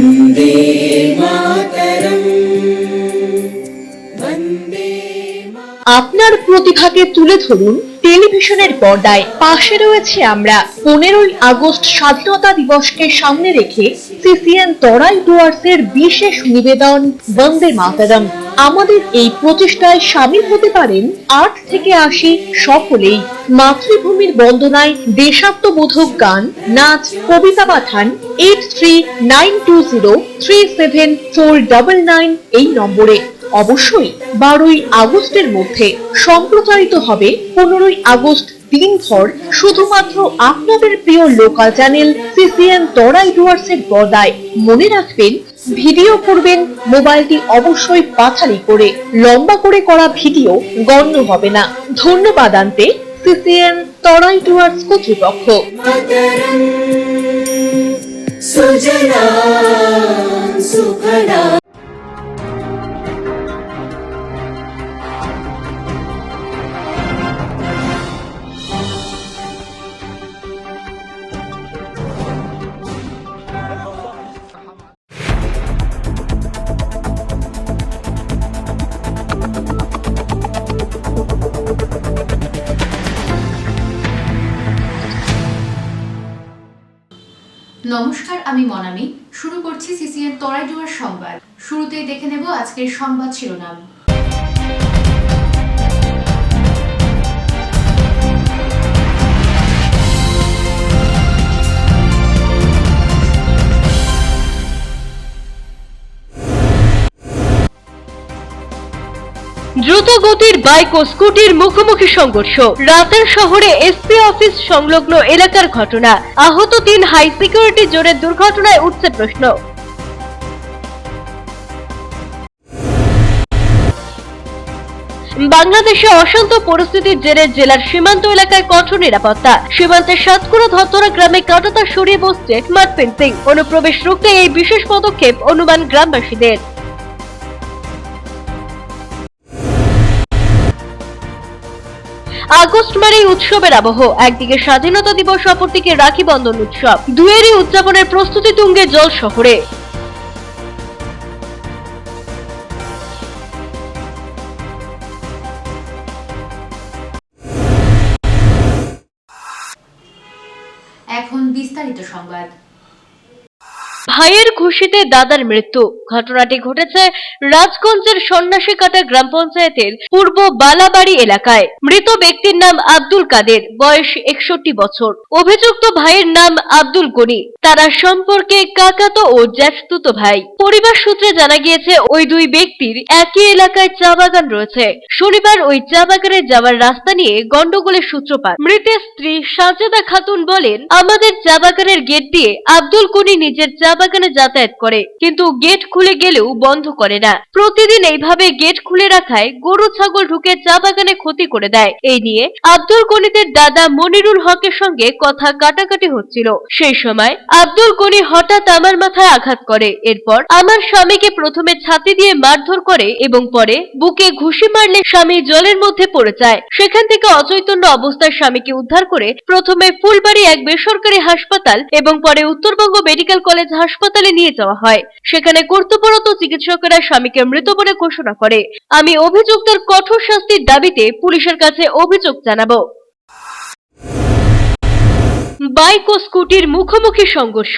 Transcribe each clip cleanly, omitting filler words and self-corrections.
वन्दे मातरम् वन्दे আপনার প্রতিভাকে তুলে ধরুন টেলিভিশনের পর্দায়। পাশে রয়েছে আমরা। 15ই আগস্ট স্বাধীনতা দিবসকে সামনে রেখে সিসিএন তরাই ডুয়ার্সের বিশেষ নিবেদন বন্দে মাতরম। আমাদের এই প্রচেষ্টায় সামিল হতে পারেন 8 থেকে 80 সকলেই। মাতৃভূমির বন্দনায় দেশাত্মবোধক গান, নাচ, কবিতা পাঠান 8392037499 এই নম্বরে। অবশ্যই 12ই আগস্টের মধ্যে। সম্প্রচারিত হবে 15ই আগস্ট দিনভর শুধুমাত্র আপনাদের প্রিয় লোকাল চ্যানেল সিসিএন তরাই ডুয়ার্সের পর্দায়। মনে রাখবেন, ভিডিও করবেন মোবাইলটি অবশ্যই পাথালি করে। লম্বা করে করা ভিডিও গণ্য হবে না। ধন্যবাদ আনতে সিসিএন তরাই ডুয়ার্স কর্তৃপক্ষ। मातरम् सुजलां सुफलां। নমস্কার, আমি মনামি। শুরু করছি সিসিএন তরাই ডুয়ার্স সংবাদ। শুরুতেই দেখে নেব আজকের সংবাদ শিরোনাম। দ্রুত গতির বাইক ও স্কুটির মুখোমুখি সংঘর্ষ। রাতের শহরে এসপি অফিস সংলগ্ন এলাকার ঘটনা। আহত 3। হাই সিকিউরিটি জোনের দুর্ঘটনায় উঠছে প্রশ্ন। বাংলাদেশে অশান্ত পরিস্থিতির জেরে জেলার সীমান্ত এলাকায় কঠোর নিরাপত্তা। সীমান্তের সাতকুড়া ধতরা গ্রামে কাঁটাতার সরিয়ে বসছে স্মার্ট ফেন্সিং। অনুপ্রবেশ রুখতে এই বিশেষ পদক্ষেপ অনুমান গ্রামবাসীদের। আগস্ট মানেই উৎসবের আবহ। একদিকে স্বাধীনতা দিবস, অপরদিকে রাখি বন্ধন উৎসব। দুয়েরই উদযাপনের প্রস্তুতি তুঙ্গে জল শহরে। এখন বিস্তারিত সংবাদ। ভাইয়ের খুশিতে দাদার মৃত্যু। ঘটনাটি ঘটেছে রাজগঞ্জের সন্ন্যাসীকাটা গ্রাম পঞ্চায়েতের পূর্ব বালাবাড়ি এলাকায়। মৃত ব্যক্তির নাম আব্দুল কাদের, বয়স 61 বছর। অভিযুক্ত ভাইয়ের নাম আব্দুল গনি। তারা সম্পর্কে কাকাতো ও জ্যাঠতুতো ভাই। পরিবার সূত্রে জানা গিয়েছে, ওই দুই ব্যক্তির একই এলাকায় চা বাগান রয়েছে। শনিবার ওই চা বাগানে যাওয়ার রাস্তা নিয়ে গন্ডগোলের সূত্রপাত। মৃতের স্ত্রী সাজেদা খাতুন বলেন, আমাদের চা বাগানের গেট দিয়ে আব্দুল গনি নিজের চা বাগানে যাতায়াত করে, কিন্তু গেট খুলে গেলেও বন্ধ করে না। প্রতিদিন এইভাবে গেট খুলে রাখায় গরু ছাগল ঢুকে চা বাগানে ক্ষতি করে দেয়। এই নিয়ে আব্দুল গনিদের দাদা মনিরুল হকের সঙ্গে কথা কাটাকাটি হচ্ছিল। সেই সময় আব্দুল গনি হঠাৎ আমার মাথায় আঘাত করে। এরপর আমার স্বামীকে প্রথমে ছাতি দিয়ে মারধর করে এবং পরে বুকে ঘুষি মারলে স্বামী জলের মধ্যে পড়ে যায়। সেখান থেকে অচৈতন্য অবস্থায় স্বামীকে উদ্ধার করে প্রথমে ফুলবাড়ি এক বেসরকারি হাসপাতাল এবং পরে উত্তরবঙ্গ মেডিকেল কলেজ হাসপাতালে নিয়ে যাওয়া হয়। সেখানে কর্তব্যরত চিকিৎসকেরা স্বামীকে মৃত বলে ঘোষণা করে। আমি অভিযুক্তের কঠোর শাস্তির দাবিতে পুলিশের কাছে অভিযোগ জানাবো। বাইক ও স্কুটির মুখোমুখি সংঘর্ষ,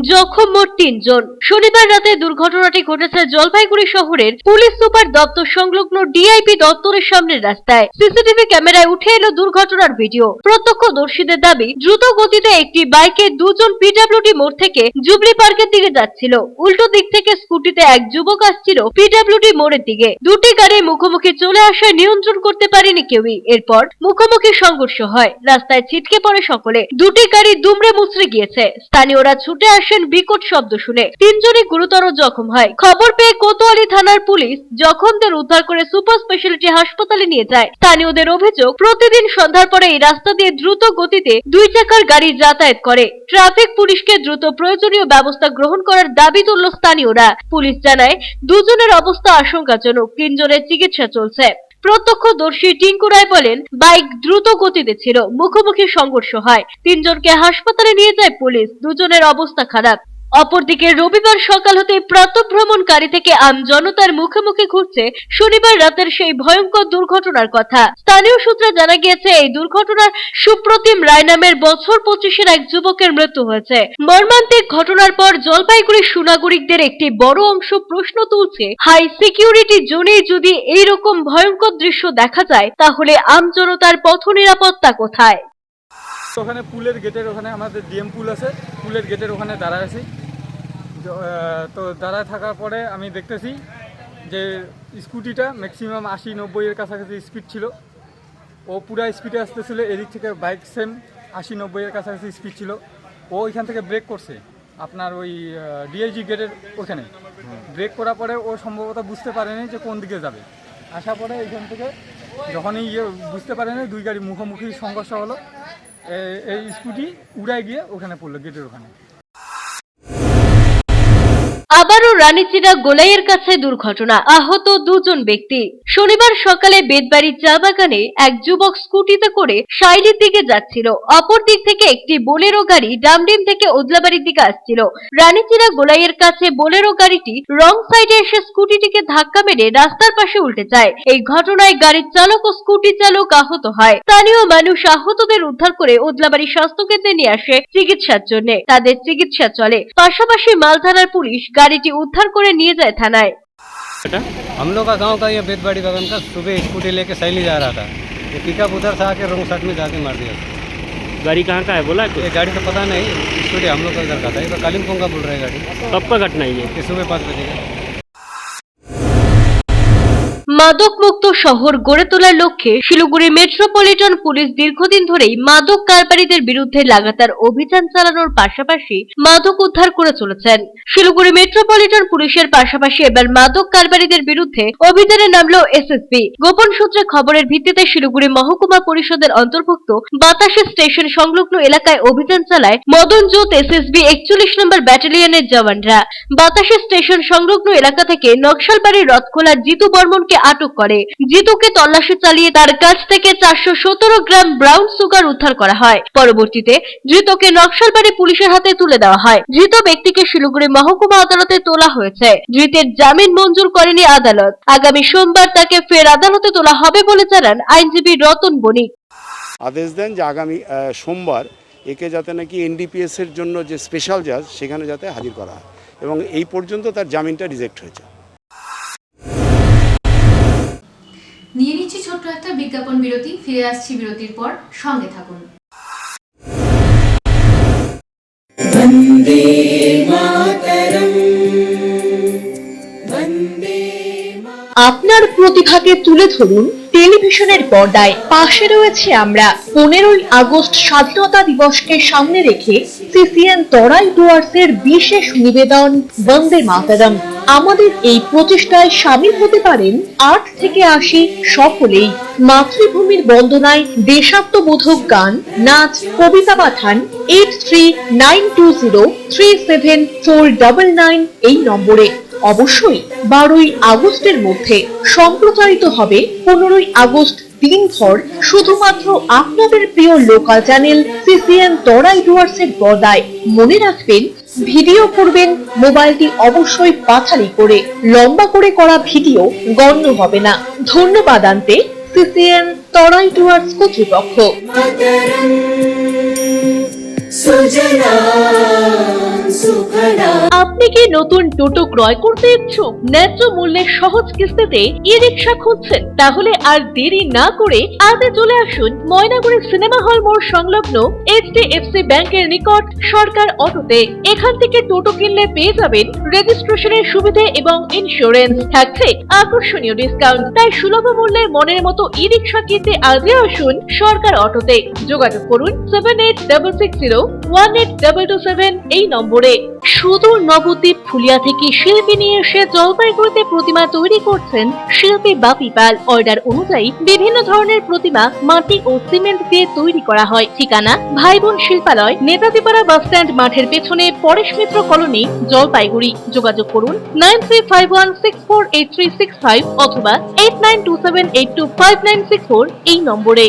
জখম মোট 3 জন। শনিবার রাতে দুর্ঘটনাটি ঘটেছে জলপাইগুড়ি শহরের পুলিশ সুপার দপ্তর সংলগ্ন ডিআইপি দপ্তরের সামনের রাস্তায়। সিসিটিভি ক্যামেরায় উঠে এলো দুর্ঘটনার ভিডিও। প্রত্যক্ষদর্শীদের দাবি, দ্রুত গতিতে একটি বাইকে 2 জন পিডব্লিউডি মোড় থেকে জুবলি পার্কের দিকে যাচ্ছিল। উল্টো দিক থেকে স্কুটিতে এক যুবক আসছিল পিডব্লিউডি মোড়ের দিকে। দুটি গাড়ি মুখোমুখি চলে আসায় নিয়ন্ত্রণ করতে পারেনি কেউই। এরপর মুখোমুখি সংঘর্ষ হয়। রাস্তায় ছিটকে পড়ে সকলে। দুটি গাড়ি দুমড়ে মুচড়ে গিয়েছে। স্থানীয়রা ছুটে আসেন বিকট শব্দ শুনে। 3 জনই গুরুতর জখম হয়। খবর পেয়ে কোতোয়ালি থানার পুলিশ জখমদের উদ্ধার করে সুপার স্পেশালিটি হাসপাতালে নিয়ে যায়। স্থানীয়দের অভিযোগ, প্রতিদিন সন্ধ্যার পরে এই রাস্তা দিয়ে দ্রুত গতিতে 2 চাকার গাড়ি যাতায়াত করে। ট্রাফিক পুলিশকে দ্রুত প্রয়োজনীয় ব্যবস্থা গ্রহণ করার দাবি তুলল স্থানীয়রা। পুলিশ জানায়, 2 জনের অবস্থা আশঙ্কাজনক। 3 জনের চিকিৎসা চলছে। প্রত্যক্ষদর্শী টিঙ্কু রায় বলেন, বাইক দ্রুত গতিতে ছিল, মুখোমুখি সংঘর্ষ হয়। 3 জনকে হাসপাতালে নিয়ে যায় পুলিশ। 2 জনের অবস্থা খারাপ। অপরদিকে রবিবার সকাল হতে প্রাতঃভ্রমণকারী থেকে আমজনতার মুখে মুখে ঘুরছে শনিবার রাতের সেই ভয়ঙ্কর দুর্ঘটনার কথা। স্থানীয় সূত্রে জানা গিয়েছে, এই দুর্ঘটনার সুপ্রতিম রায় নামের বছর 25-এর এক যুবকের মৃত্যু হয়েছে। মর্মান্তিক ঘটনার পর জলপাইগুড়ি সুনাগরিকদের একটি বড় অংশ প্রশ্ন তুলছে, হাই সিকিউরিটি জোনে যদি এইরকম ভয়ঙ্কর দৃশ্য দেখা যায় তাহলে আমজনতার পথ নিরাপত্তা কোথায়? ওখানে পুলের গেটের ওখানে আমাদের ডিএম পুল আছে, পুলের গেটের ওখানে দাঁড়ায় আছি। তো দাঁড়ায় থাকার পরে আমি দেখতেছি যে স্কুটিটা ম্যাক্সিমাম 80-90-এর কাছাকাছি স্পিড ছিল। ও পুরা স্পিডে আসতেছিল, এদিক থেকে বাইক সেম 80-90-এর কাছাকাছি স্পিড ছিল। ও ওইখান থেকে ব্রেক করছে আপনার ওই ডিআইজি গেটের ওখানে। ব্রেক করার পরে ও সম্ভবত বুঝতে পারেনি যে কোন দিকে যাবে। আসার পরে এইখান থেকে যখনই বুঝতে পারেনি, দুই গাড়ি মুখোমুখি সংঘর্ষ হলো। এই স্কুটি উড়ায় গিয়ে ওখানে পড়লো, গেটের ওখানে। আবারও রানীচিরা গোলাইয়ের কাছে দুর্ঘটনা, আহত 2 জন ব্যক্তি। শনিবার সকালে বেদবাড়ি চা বাগানে এক যুবক স্কুটিতে করে শাইলির দিকে যাচ্ছিল। অপর দিক থেকে একটি বোলেরো গাড়ি ডামডিম থেকে ওদলাবাড়ির দিকে আসছিল। রানীচিরা গোলাইয়ের কাছে বোলেরো গাড়িটি রং সাইডে এসে স্কুটিটিকে ধাক্কা মেরে রাস্তার পাশে উল্টে যায়। এই ঘটনায় গাড়ির চালক ও স্কুটি চালক আহত হয়। স্থানীয় মানুষ আহতদের উদ্ধার করে ওদলাবাড়ি স্বাস্থ্যকেন্দ্রে নিয়ে আসে চিকিৎসার জন্য। তাদের চিকিৎসা চলে। পাশাপাশি মালথানার পুলিশ गाड़ी उद्धार करे निये जाए थानाय। हम लोग का गांव का ये बेदबाड़ी बागान का सुबह स्कूटी लेके सैली जा रहा था। ये पिकअप उधर से आके रोंग साइड में जाके मार दिया। गाड़ी कहाँ का है बोला? ये गाड़ी तो पता नहीं, स्कूटी हम लोग का उधर का था। ये तो कालिम्पोंग का बोल रहे गाड़ी। कब का घटना है ये? सुबह 5 बजे का। মাদক মুক্ত শহর গড়ে তোলার লক্ষ্যে শিলিগুড়ি মেট্রোপলিটন পুলিশ দীর্ঘদিন ধরেই মাদক কারবারিদের বিরুদ্ধে লাগাতার অভিযান চালানোর পাশাপাশি মাদক উদ্ধার করে চলেছেন। শিলিগুড়ি মেট্রোপলিটন পুলিশের পাশাপাশি এবার মাদক কারবারিদের বিরুদ্ধে অভিযানে নামলো এসএসবি। গোপন সূত্রে খবরের ভিত্তিতে শিলিগুড়ি মহকুমা পরিষদের অন্তর্ভুক্ত বাতাসি স্টেশন সংলগ্ন এলাকায় অভিযান চালায় মদনজোত এসএসবি 41 নম্বর ব্যাটালিয়নের জওয়ানরা। বাতাসি স্টেশন সংলগ্ন এলাকা থেকে নকশালবাড়ির রথখোলার জিতু বর্মনকে আটক করে। জিতুকে তল্লাশি চালিয়ে তার কাছ থেকে 417 গ্রাম ব্রাউন সুগার উদ্ধার করা হয়। পরবর্তীতে ধৃতকে নকশালবাড়ি পুলিশের হাতে তুলে দেওয়া হয়। ধৃত ব্যক্তিকে শিলিগুড়ি মহকুমা আদালতে তোলা হয়েছে। ধৃতের জামিন মঞ্জুর করেনি আদালত। আগামী সোমবার তাকে ফের আদালতে তোলা হবে বলে জানান আইনজীবী রতন বণিক। আদেশ দেন যে আগামী সোমবার একে যাতে নাকি এনডিপিএস এর জন্য যে স্পেশাল জাজ সেখানে যাতে হাজির করা হয়, এবং এই পর্যন্ত তার জামিনটা রিজেক্ট হয়েছে। নিয়ে নিচ্ছি ছোট্ট একটা বিজ্ঞাপন বিরতি। ফিরে আসছি বিরতির পর, সঙ্গে থাকুন। वन्दे मातरम् वन्दे আপনার প্রতিভাকে তুলে ধরুন টেলিভিশনের পর্দায়। পাশে রয়েছে আমরা। 15ই আগস্ট স্বাধীনতা দিবসকে সামনে রেখে সিসিএন তরাই ডুয়ার্সের বিশেষ নিবেদন বন্দে মাতরম। আমাদের এই প্রচেষ্টায় সামিল হতে পারেন 8 থেকে 80 সকলেই। মাতৃভূমির বন্দনায় দেশাত্মবোধক গান, নাচ, কবিতা পাঠান 8392037499 এই নম্বরে। অবশ্যই 12ই আগস্টের মধ্যে। সম্প্রচারিত হবে 15ই আগস্ট দিনভর শুধুমাত্র আপনাদের প্রিয় লোকাল চ্যানেল সিসিএন তরাই ডুয়ার্সের পর্দায়। মনে রাখবেন, ভিডিও করবেন মোবাইলটি অবশ্যই পাথালি করে। লম্বা করে করা ভিডিও গণ্য হবে না। ধন্যবাদ আনতে সিসিএন তরাই ডুয়ার্স কর্তৃপক্ষ। मातरम् सुजला सुफला। আপনি কি নতুন টোটো ক্রয় করতে ইচ্ছুক? ন্যায্য মূল্যে সহজ কিস্তিতে ই-রিকশা খুঁজছেন? তাহলে আর দেরি না করে আজই চলে আসুন ময়নাগুড়ি সিনেমা হল মোড় সংলগ্ন এইচডিএফসি ব্যাংকের নিকট সরকার অটোতে। এখান থেকে টোটো কিনলে পেয়ে যাবেন রেজিস্ট্রেশনের সুবিধে এবং ইন্স্যুরেন্স। থাকছে আকর্ষণীয় ডিসকাউন্ট। তাই সুলভ মূল্যে মনের মতো ই-রিকশা কিনতে আজই আসুন সরকার অটোতে। যোগাযোগ করুন 7860182227 এই নম্বরে। সুদূর নবদ্বীপ ফুলিয়া থেকে শিল্পী নিয়ে এসে জলপাইগুড়িতে প্রতিমা তৈরি করছেন শিল্পী বাপি পাল। অর্ডার অনুযায়ী বিভিন্ন ধরনের প্রতিমা মাটি ও সিমেন্ট দিয়ে তৈরি করা হয়। ঠিকানা ভাই বোন শিল্পালয়, নেতাজিপাড়া বাস স্ট্যান্ড মাঠের পেছনে, পরেশ মিত্র কলোনি, জলপাইগুড়ি। যোগাযোগ করুন 9351648365 অথবা 8927825964 এই নম্বরে।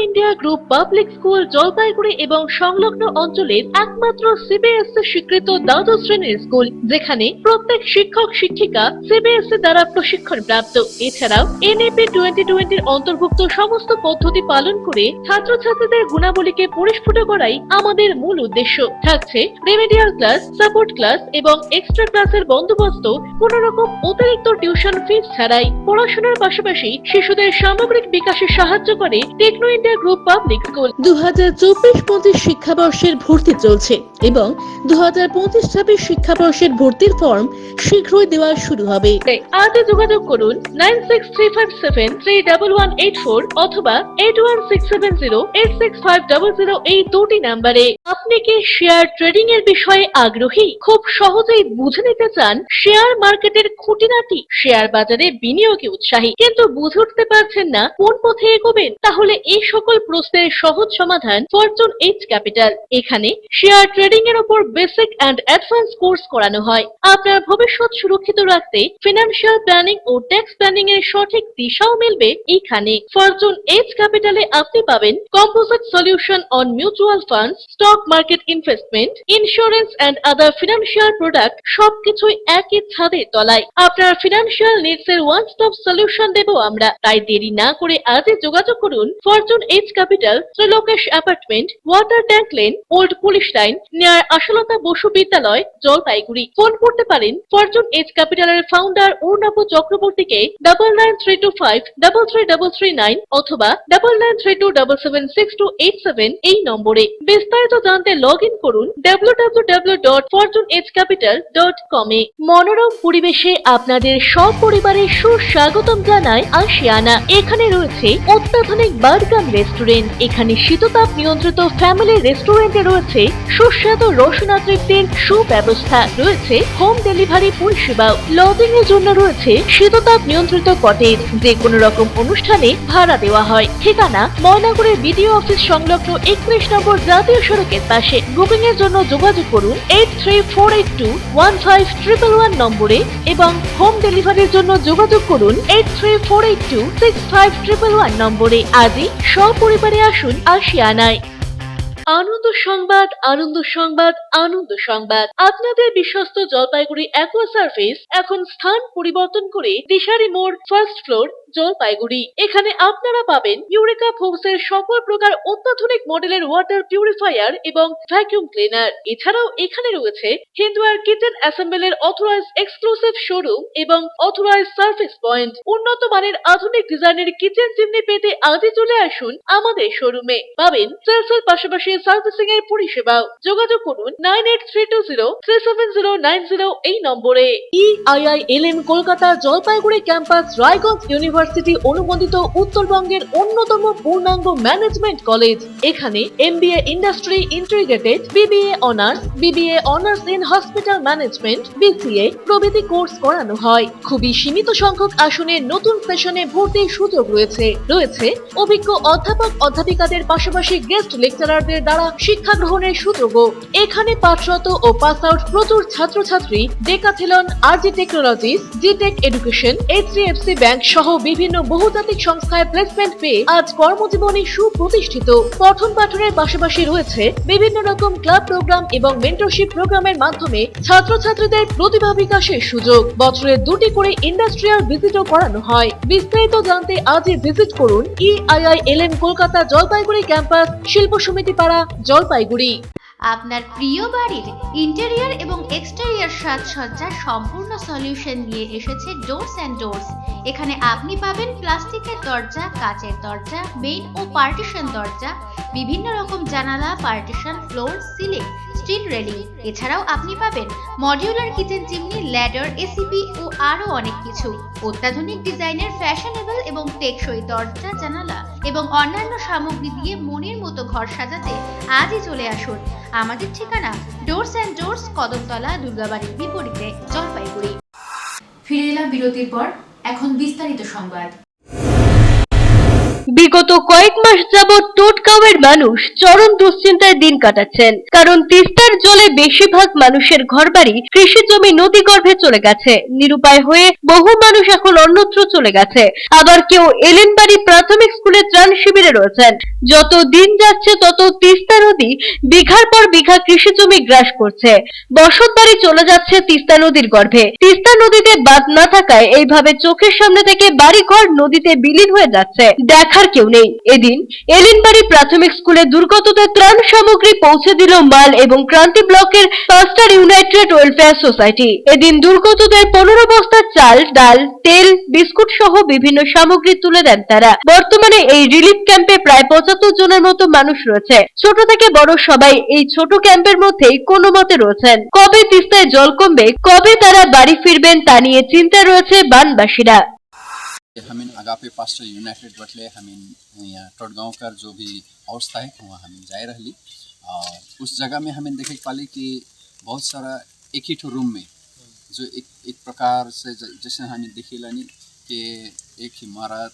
India group public school Jalpaiguri এবং সংলগ্ন অঞ্চলের একমাত্র সিবিএসসি স্বীকৃত দ্বাদশ শ্রেণীর স্কুল, যেখানে প্রত্যেক শিক্ষক শিক্ষিকা সিবিএসসি দ্বারা প্রশিক্ষণ প্রাপ্ত। এছাড়াও এনইপি 2020 অন্তর্ভুক্ত সমস্ত পদ্ধতি পালন করে ছাত্রছাত্রীদের গুণাবলীকে পরিস্ফুট করাই আমাদের মূল উদ্দেশ্য। থাকছে রেমেডিয়াল ক্লাস, সাপোর্ট ক্লাস এবং এক্সট্রা ক্লাসের বন্দোবস্ত, কোন রকম অতিরিক্ত টিউশন ফিস ছাড়াই। পড়াশোনার পাশাপাশি শিশুদের সামগ্রিক বিকাশে সাহায্য করে techno India group public school. 2024-25 শিক্ষাবর্ষের ভর্তি চলছে এবং 2025-26 শিক্ষাবর্ষের ভর্তির ফর্ম শীঘ্রই দেওয়া শুরু হবে। আজই যোগাযোগ করুন 9635731184 অথবা 8167086500 এই দুটি নম্বরে। আপনি কি শেয়ার ট্রেডিং এর বিষয়ে আগ্রহী? খুব সহজেই বুঝে নিতে চান শেয়ার মার্কেটের খুঁটিনাটি, শেয়ার বাজারে বিনিয়োগে উৎসাহী, কিন্তু বুঝে উঠতে পারছেন না কোন পথে এগোবেন? তাহলে এই সকল প্রশ্নের সহজ সমাধান ফরচুন এইচ ক্যাপিটাল। এখানে শেয়ার ট্রেডিং এর উপর বেসিক এন্ড অ্যাডভান্স কোর্স করানো হয়। আপনার ভবিষ্যৎ সুরক্ষিত রাখতে ফিনান্সিয়াল প্ল্যানিং ও ট্যাক্স প্ল্যানিং এর সঠিক দিশাও মিলবে এইখানে। ফরচুন এইচ ক্যাপিটালে আপনি পাবেন composite solution on mutual funds, stock market investment, insurance and other financial product, সবকিছুই একই ছাদের তলায়। আপনার ফিনান্সিয়াল নিডস এর ওয়ান স্টপ সলিউশন দেব আমরা। তাই দেরি না করে আজই যোগাযোগ করুন Fortune H capital, Trilokesh apartment, water tank lane, old police line, near Ashalata Basu Vidyalaya, Jalpaiguri. Phone করতে পারেন ফরচুন এইচ ক্যাপিটালের ফাউন্ডার অরুণাভ চক্রবর্তীকে 9932533339 অথবা 9932776287 এই নম্বরে। বিস্তারিত জানতে লগ ইন করুন www.fortunehcapital.com এ। মনোরম পরিবেশে আপনাদের সপরিবারে সুস্বাগতম জানায় আশিয়ানা। এখানে রয়েছে অত্যাধুনিক বার্গার রেস্টুরেন্ট। এখানে শীততাপ নিয়ন্ত্রিত ফ্যামিলি রেস্টুরেন্টে রয়েছে সুস্বাদু রসনা তৃপ্তির সুব্যবস্থা, রয়েছে হোম ডেলিভারি পরিষেবাও। লজিং এর জন্য রয়েছে শীততাপ নিয়ন্ত্রিত কটেজ, যে কোনো রকম অনুষ্ঠানে ভাড়া দেওয়া হয়। ঠিকানা ময়নাগুড়ি বিডিও অফিস সংলগ্ন 31 নম্বর জাতীয় সড়কের পাশে। বুকিং এর জন্য যোগাযোগ করুন 8348215111 নম্বরে এবং হোম ডেলিভারির জন্য যোগাযোগ করুন 8348265111 নম্বরে। আজই সপরিবারে আসুন আশিয়ানায়। আনন্দ সংবাদ, আনন্দ সংবাদ, আনন্দ সংবাদ। আপনাদের বিশ্বস্ত জলপাইগুড়ি অ্যাকোয়া সার্ভিস এখন স্থান পরিবর্তন করে দিশারি মোড়, ফার্স্ট ফ্লোর, জলপাইগুড়ি। এখানে আপনারা পাবেন ইউরেকা ফোর্বসের সকল প্রকার অত্যাধুনিক মডেলের ওয়াটার পিউরিফায়ার এবং ভ্যাকুয়াম ক্লিনার। এছাড়াও এখানে রয়েছে Hindware kitchen অ্যাসেম্বলের authorize exclusive showroom এবং অথরাইজ সার্ভিস পয়েন্ট। উন্নত মানের আধুনিক ডিজাইনের কিচেন চিমনি পেতে আজই চলে আসুন আমাদের শোরুমে। পাবেন সেলসের পাশাপাশি সার্ভিসিং এর পরিষেবাও। যোগাযোগ করুন 9832037090 এই নম্বরে। EIILM Kolkata Jalpaiguri campus, Raiganj university অনুমোদিত উত্তরবঙ্গের অন্যতম পূর্ণাঙ্গ ম্যানেজমেন্ট কলেজ। এখানে MBA industry integrated, BBA honours in hospital management, BCA প্রভৃতি কোর্স করানো হয়। খুবই সীমিত সংখ্যক আসনে নতুন সেশনে ভর্তির সুযোগ রয়েছে। অভিজ্ঞ অধ্যাপক অধ্যাপিকাদের পাশাপাশি গেস্ট লেকচারারদের দ্বারা শিক্ষা গ্রহণের সুযোগও। এখানে পাঠরত ও পাস আউট প্রচুর ছাত্রছাত্রী ডেকাথেলন, RG টেকনোলজিস, জিটেক এডুকেশন, HDFC ব্যাংক সহ বিভিন্ন বহুজাতিক সংস্থায় প্লেসমেন্ট পেয়ে আজ কর্মজীবনে সুপ্রতিষ্ঠিত। পঠন পাঠনের পাশাপাশি রয়েছে বিভিন্ন রকম ক্লাব প্রোগ্রাম এবং মেন্টরশিপ প্রোগ্রামের মাধ্যমে ছাত্রছাত্রীদের প্রতিভা বিকাশের সুযোগ। বছরে 2টি করে ইন্ডাস্ট্রিয়াল ভিজিটও করানো হয়। বিস্তারিত জানতে আজই ভিজিট করুন EIILM কলকাতা জলপাইগুড়ি ক্যাম্পাস, শিল্প সমিতি পাড়া, জলপাইগুড়ি। আপনার প্রিয় বাড়ির ইন্টেরিয়র এবং এক্সটেরিয়র সাজসজ্জার সম্পূর্ণ সলিউশন নিয়ে এসেছে ডোরস অ্যান্ড ডোরস। এখানে আপনি পাবেন প্লাস্টিকের দরজা, কাচের দরজা, মেইন ও পার্টিশন দরজা, বিভিন্ন রকম জানালা, partition, floor, ceiling, steel railing. এছাড়াও আপনি পাবেন modular kitchen chimney, ladder, ACP ও আরো অনেক কিছু। অত্যাধুনিক ডিজাইনের ফ্যাশনেবল এবং টেকসই দরজা, জানালা এবং অন্যান্য সামগ্রী দিয়ে মনের মতো ঘর সাজাতে আজই চলে আসুন। আমাদের ঠিকানা ডোরস অ্যান্ড ডোরস, কদমতলা, দুর্গাবাড়ির বিপরীতে, জলপাইগুড়ি। ফিরে এলাম বিরতির পর। এখন বিস্তারিত সংবাদ। বিগত কয়েক মাস যাবৎ টোটগাঁওয়ের মানুষ চরম দুশ্চিন্তায় দিন কাটাচ্ছেন, কারণ তিস্তার জলে বেশিরভাগ মানুষের ঘরবাড়ি, কৃষি জমি নদীগর্ভে চলে গেছে। নিরুপায় হয়ে বহু মানুষ এখন অন্যত্র চলে গেছে, আবার কেউ এলেনবাড়ি প্রাথমিক স্কুলে ত্রাণ শিবিরে রয়েছেন। যত দিন যাচ্ছে তত তিস্তা নদী বিঘার পর বিঘা কৃষি জমি গ্রাস করছে। বসতবাড়ি চলে যাচ্ছে তিস্তা নদীর গর্ভে। তিস্তা নদীতে বাঁধ না থাকায় এইভাবে চোখের সামনে থেকে বাড়িঘর নদীতে বিলীন হয়ে যাচ্ছে, দেখার কেউ নেই। এদিন এলেনবাড়ি প্রাথমিক স্কুলে দুর্গতদের ত্রাণ সামগ্রী পৌঁছে দিল মাল এবং ক্রান্তি ব্লকের পাস্টার ইউনাইটেড ওয়েলফেয়ার সোসাইটি। এদিন দুর্গতদের 15 বস্তা চাল, ডাল, তেল, বিস্কুট সহ বিভিন্ন সামগ্রী তুলে দেন তারা। বর্তমানে এই রিলিফ ক্যাম্পে প্রায় 75 জনের মতো মানুষ রয়েছে। ছোট থেকে বড় সবাই এই ছোট ক্যাম্পের মধ্যেই কোনো মতে রয়েছেন। কবে তিস্তায় জল কমবে, কবে তারা বাড়ি ফিরবেন তা নিয়ে চিন্তায় রয়েছে বানবাসীরা। हम आगापे पास्टर यूनाइटेड बटले हम टोटगांव का जो भी अवस्था है वहाँ हम जाए रही और उस जगह में हमें देखे पाली कि बहुत सारा एक ही रूम में जो एक प्रकार से जैसे हमें देखे लानी कि एक ही मर्द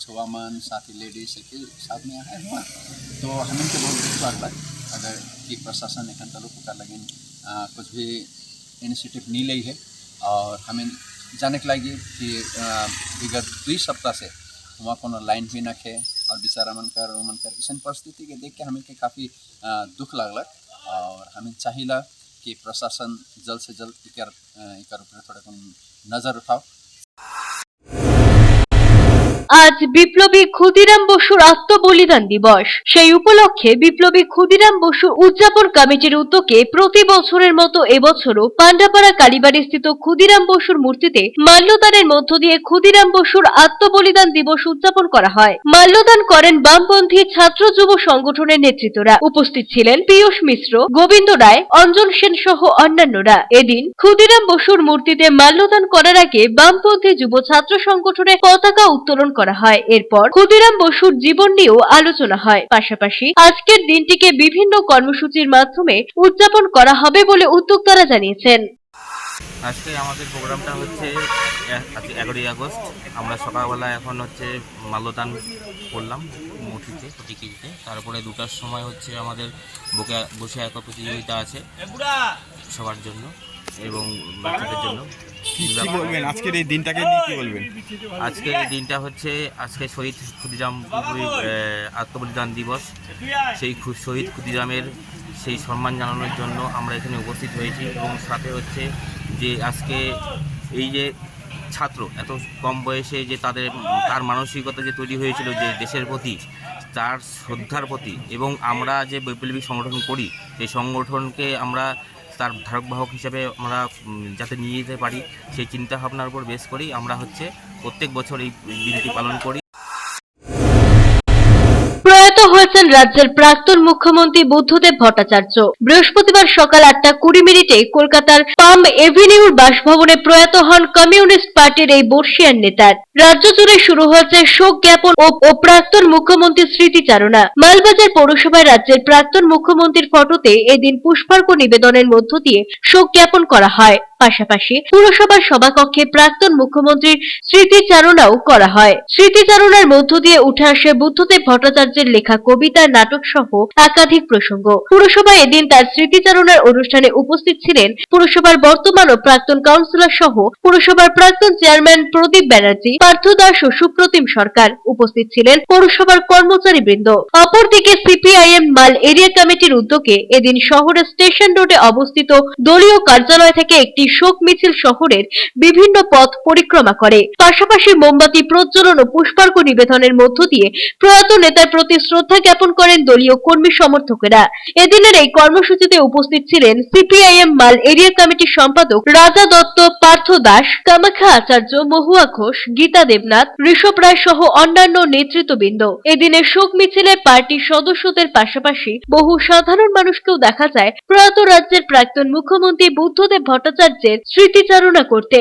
छुआमन साथी लेडीज एक साथ में है हुआ, तो हमें तो बहुत दुख लगता है अगर कि प्रशासन एखन तक कर लगे कुछ भी इनिशिएटिव नहीं ली है। और हमें जाने के लगे कि विगत 2 सप्ताह से वहाँ को लाइन भी नखे और बेचारा मनकर ऐसा परिस्थिति के देख के हमें के काफ़ी दुख लगलक और हमें चाहिए कि प्रशासन जल्द से जल्द इकर ऊपर थोड़ा नज़र उठाओ। আজ বিপ্লবী ক্ষুদিরাম বসুর আত্মবলিদান দিবস। সেই উপলক্ষে বিপ্লবী ক্ষুদিরাম বসু উদযাপন কমিটির উদ্যোগে প্রতি বছরের মতো এবছরও পান্ডাপাড়া কালীবাড়ি স্থিত ক্ষুদিরাম বসুর মূর্তিতে মাল্যদানের মধ্য দিয়ে ক্ষুদিরাম বসুর আত্মবলিদান দিবস উদযাপন করা হয়। মাল্যদান করেন বামপন্থী ছাত্র যুব সংগঠনের নেতৃত্বরা। উপস্থিত ছিলেন পীয়ূষ মিশ্র, গোবিন্দ রায়, অঞ্জন সেন সহ অন্যান্যরা। এদিন ক্ষুদিরাম বসুর মূর্তিতে মাল্যদান করার আগে বামপন্থী যুব ছাত্র সংগঠনের পতাকা উত্তোলন করা হয়। এরপর ক্ষুদিরাম বসুর জীবন নিয়েও আলোচনা হয়। পাশাপাশি আজকের দিনটিকে বিভিন্ন কর্মসূচির মাধ্যমে উদযাপন করা হবে বলে উদ্যোক্তারা জানিয়েছেন। আজকে আমাদের প্রোগ্রামটা হচ্ছে 11ই আগস্ট। আমরা সকালবেলা এখন হচ্ছে মাল্যদান করলাম মূর্তিতে, প্রতীকীতে। তারপরে 2টার সময় হচ্ছে আমাদের বসে আঁকা প্রতিযোগিতা আছে সবার জন্য এবং বাচ্চাদের জন্য। কি বলবেন আজকের এই দিনটাকে নিয়ে, কি বলবেন? আজকের এই দিনটা হচ্ছে আজকে শহীদ ক্ষুদিরাম আত্মবলিদান দিবস। সেই শহীদ ক্ষুদিরামের সেই সম্মান জানানোর জন্য আমরা এখানে উপস্থিত হয়েছি এবং সাথে হচ্ছে যে আজকে এই যে ছাত্র এত কম বয়সে যে তার মানসিকতা যে তৈরি হয়েছিল যে দেশের প্রতি, তার শ্রদ্ধার প্রতি, এবং আমরা যে বৈপ্লবিক সংগঠন করি সেই সংগঠনকে আমরা তার ধারকবাহক হিসেবে আমরা যাতে নিয়ে যেতে পারি সেই চিন্তা ভাবনার উপর বেস করেই আমরা হচ্ছে প্রত্যেক বছর এই দিনটি পালন করি। প্রয়াত হয়েছেন রাজ্যের প্রাক্তন মুখ্যমন্ত্রী বুদ্ধদেব ভট্টাচার্য। বৃহস্পতিবার সকাল 8:20 কলকাতার পাম এভিনিউর বাসভবনে প্রয়াত হন কমিউনিস্ট পার্টির এই বর্ষিয়ান নেতার। রাজ্য জুড়ে শুরু হয়েছে শোক জ্ঞাপন ও প্রাক্তন মুখ্যমন্ত্রীর স্মৃতিচারণা। মালবাজার পৌরসভায় রাজ্যের প্রাক্তন মুখ্যমন্ত্রীর ফটোতে এদিন পুষ্পার্ঘ্য নিবেদনের মধ্য দিয়ে শোক জ্ঞাপন করা হয়। পাশাপাশি পুরসভার সভাকক্ষে প্রাক্তন মুখ্যমন্ত্রীর স্মৃতিচারণাও করা হয়। স্মৃতিচারণার মধ্য দিয়ে উঠে আসে বুদ্ধদেব ভট্টাচার্যের লেখা কবিতা, নাটক সহ একাধিক প্রসঙ্গ। পুরসভায় এদিন তার স্মৃতিচারণার অনুষ্ঠানে উপস্থিত ছিলেন পুরসভার বর্তমান ও প্রাক্তন কাউন্সিলর সহ পুরসভার প্রাক্তন চেয়ারম্যান প্রদীপ ব্যানার্জি, পার্থ দাস ও সুপ্রতিম সরকার। উপস্থিত ছিলেন পৌরসভার কর্মচারীবৃন্দ। অপরদিকে সিপিআইএম মাল এরিয়া কমিটির উদ্যোগে এদিন শহরের স্টেশন রোডে অবস্থিত দলীয় কার্যালয় থেকে একটি শোক মিছিল শহরের বিভিন্ন পথ পরিক্রমা করে। পাশাপাশি মোমবাতি প্রজ্বলন ও পুষ্পার্ঘ্য নিবেদনের মধ্য দিয়ে প্রয়াত নেতার প্রতি শ্রদ্ধা জ্ঞাপন করেন দলীয় কর্মী সমর্থকেরা। এদিনের এই কর্মসূচিতে উপস্থিত ছিলেন সিপিআইএম মাল এরিয়া কমিটির সম্পাদক রাজা দত্ত, পার্থ দাস, কামাখ্যা আচার্য, মহুয়া ঘোষ, গীতা দেবনাথ, ঋষভ রায় সহ অন্যান্য নেতৃত্ববৃন্দ। এদিনের শোক মিছিলে পার্টির সদস্যদের পাশাপাশি বহু সাধারণ মানুষকেও দেখা যায় প্রয়াত রাজ্যের প্রাক্তন মুখ্যমন্ত্রী বুদ্ধদেব ভট্টাচার্যের স্মৃতিচারণা করতে।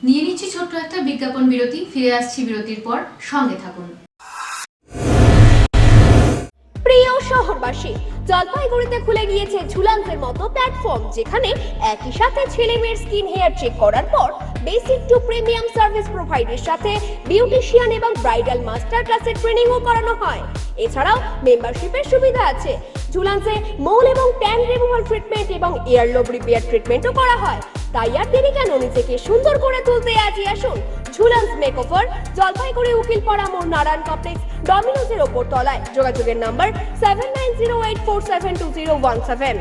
নিয়ে নিচ্ছি ছোট্ট একটা বিজ্ঞাপন বিরতি, ফিরে আসছি বিরতির পর, সঙ্গে থাকুন। প্রিয় শহরবাসী, জলপাইগুড়িতে খুলে গিয়েছে ঝুলান্সের মতো প্ল্যাটফর্ম, যেখানে একই সাথে ছেলে মেয়ের স্কিন হেয়ার চেক করার পর বেসিক টু প্রিমিয়াম সার্ভিস প্রোভাইডের সাথে বিউটিশিয়ান এবং ব্রাইডাল মাস্টার ক্লাসের ট্রেনিংও করানো হয়। এছাড়াও মেম্বারশিপের সুবিধা আছে। ঝুলান্সে মোল এবং ট্যান রিমুভাল ট্রিটমেন্ট এবং ইয়ারলোব রিপেয়ার ট্রিটমেন্টও করা হয়। তাই আর দেরি কেন, নিজেকে সুন্দর করে তুলতে আজই আসুন ঝুলান্স মেকওভার, জলপাইগুড়ি উকিলপাড়া মোড়, নারায়ণ কমপ্লেক্স, ডমিনোজের ওপর তলায়। যোগাযোগের নাম্বার 7908472017।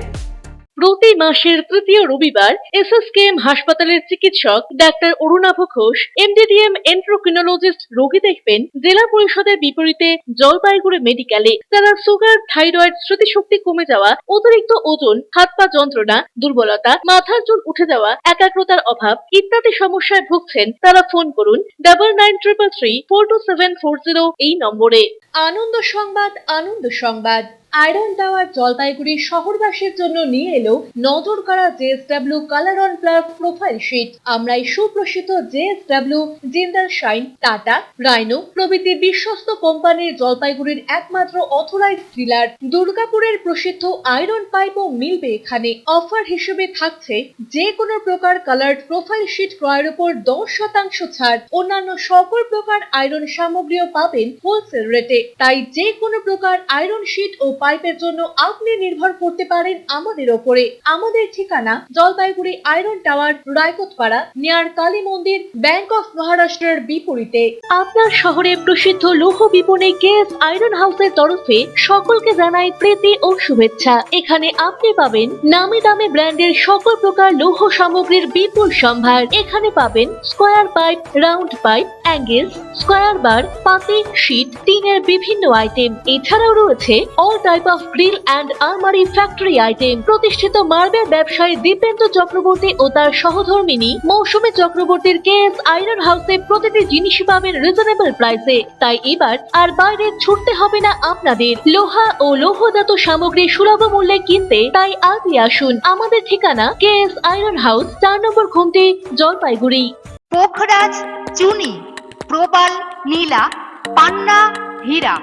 প্রতি মাসের তৃতীয় রবিবার এসএসকেএম হাসপাতালের চিকিৎসক ডাক্তার অরুণাভ ঘোষ এমডিডিএম এন্ড্রোক্রিনোলজিস্ট রোগী দেখবেন জেলা পরিষদের বিপরীতে জলপাইগুড়ি মেডিকেলে। তারা সুগার, থাইরয়েড, স্মৃতিশক্তি কমে যাওয়া, অতিরিক্ত ওজন, হাত পা যন্ত্রণা, দুর্বলতা, মাথার চুল উঠে যাওয়া, একাগ্রতার অভাব ইত্যাদি সমস্যায় ভুগছেন। তারা ফোন করুন 9933342740 এই নম্বরে। আনন্দ সংবাদ, আনন্দ সংবাদ। আয়রন টাওয়ার জলপাইগুড়ি শহরবাসীর জন্য নিয়ে এলো নজর কাড়া JSW colour on plus profile sheet. আমরাই সুপ্রসিদ্ধ JSW, Jindal Shine, Tata, Rhino প্রভৃতি বিশ্বস্ত কোম্পানির জলপাইগুড়ির একমাত্র অথরাইজড ডিলার। দুর্গাপুরের প্রসিদ্ধ আয়রন পাইপও মিলবে এখানে। অফার হিসেবে থাকছে যে কোনো প্রকার কালার প্রোফাইল শিট ক্রয়ের উপর 10% ছাড়। অন্যান্য সকল প্রকার আয়রন সামগ্রীও পাবেন হোলসেল রেটে। তাই যে কোনো প্রকার আয়রন শিট ও পাইপের জন্য আপনি নির্ভর করতে পারেন আমাদের ওপরে। আমাদের ঠিকানা Jalpaiguri iron tower, Raikotpara, near Kali Mandir, bank of মহারাষ্ট্রের বিপরীতে। আপনার শহরে প্রসিদ্ধ লৌহ বিপণী কেএস আয়রন হাউসের তরফে সকলকে জানাই প্রীতি ও শুভেচ্ছা। এখানে আপনি পাবেন নামি দামি ব্র্যান্ডের সকল প্রকার লৌহ সামগ্রীর বিপুল সম্ভার। এখানে পাবেন square pipe, round pipe, angle, square bar, পাতি, শীট, টিনের বিভিন্ন আইটেম। এছাড়াও রয়েছে all type of grill and আলমারি ফ্যাক্টরি আইটেম। প্রতিষ্ঠিত মার্বেল ব্যবসায়ী দীপেন্দ্র চক্রবর্তী ও তার সহধর্মিনী মৌসুমী চক্রবর্তীর কেএস আয়রন হাউসে প্রতিটি জিনিসই পাবেন রিজনেবল প্রাইসে। তাই এবার আর বাইরে ছুটতে হবে না আপনাদের। লোহা ও লৌহজাত সামগ্রী সুলভ মূল্যে কিনতে তাই আজই আসুন। আমাদের ঠিকানা কেএস আয়রন হাউস, 4 নম্বর ঘুমটি, জলপাইগুড়ি। পোখরাজ, চুনি, প্রবাল, নীলা, পান্না, হীরা,